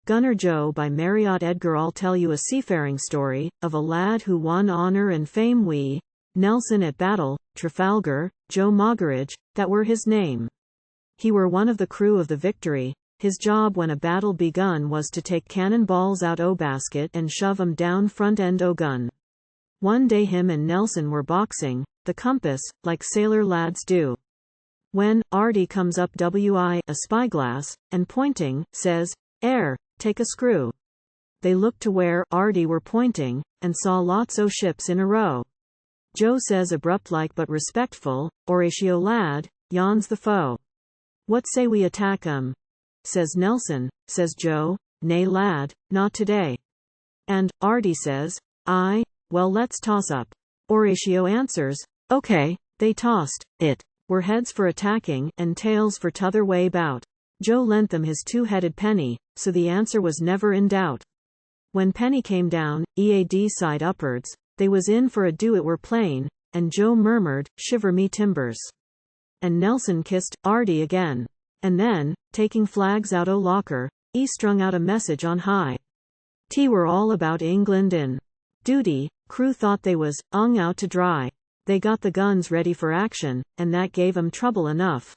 Gunner Joe by Marriott. Edgar. I'll tell you a seafaring story, of a lad who won honor and fame. We, Nelson at battle, Trafalgar, Joe Moggeridge, that were his name. He were one of the crew of the Victory. His job when a battle begun was to take cannon balls out o' basket and shove 'em down front end o' gun. One day him and Nelson were boxing, the compass, like sailor lads do. When Ardy comes up a spyglass, and pointing, says, take a screw. They looked to where Ardy were pointing, and saw lots o' ships in a row. Joe says abrupt like but respectful, Oratio lad, yon's the foe. What say we attack 'em? Says Nelson. Says Joe, nay lad, not today. And Ardy says, aye, well let's toss up. Oratio answers, okay. They tossed, it were heads for attacking, and tails for t'other way bout. Joe lent them his two-headed penny, so the answer was never in doubt. When penny came down, ead side upwards, they was in for a do it were plain, and Joe murmured, shiver me timbers. And Nelson kissed Ardy again. And then, taking flags out o' locker, strung out a message on high. Were all about England in duty. Crew thought they was out to dry. They got the guns ready for action, and that gave 'em trouble enough.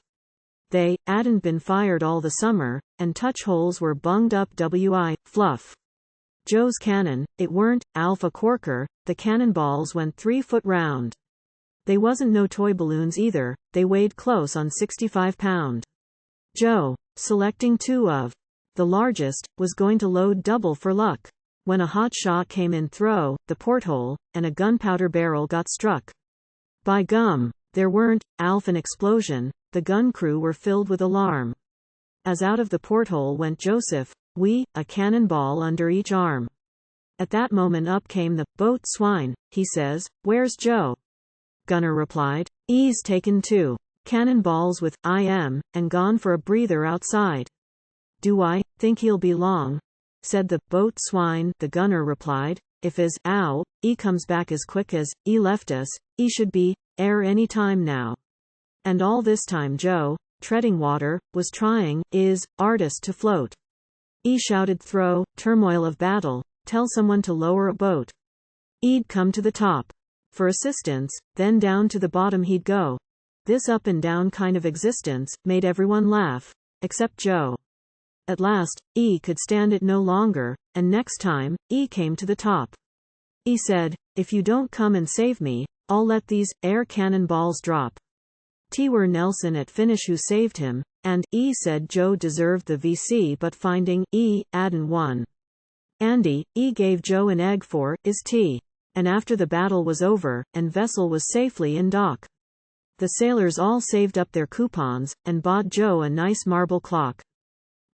They 'adn't been fired all the summer, and touch holes were bunged up fluff. Joe's cannon, it weren't Alpha Corker, the cannonballs went 3 foot round. They wasn't no toy balloons either, they weighed close on 65 pound. Joe, selecting 2 of the largest, was going to load double for luck, when a hot shot came in through the porthole, and a gunpowder barrel got struck. By gum, there weren't an explosion, the gun crew were filled with alarm. As out of the porthole went Joseph, a cannonball under each arm. At that moment up came the boat swine. He says, where's Joe? Gunner replied, he's taken 2 cannonballs with and gone for a breather outside. Do I think he'll be long? Said the boat swine. The gunner replied, if he comes back as quick as he left us, he should be any time now. And all this time Joe, treading water, was trying his hardest to float. He shouted through turmoil of battle, tell someone to lower a boat. He'd come to the top for assistance, then down to the bottom he'd go. This up and down kind of existence made everyone laugh, except Joe. At last, he could stand it no longer, and next time he came to the top, he said, if you don't come and save me, I'll let these cannon balls drop. Were Nelson at finish who saved him, and he said Joe deserved the VC, but finding hadn't won. Andy, gave Joe an egg for his tea. And after the battle was over, and vessel was safely in dock, the sailors all saved up their coupons, and bought Joe a nice marble clock.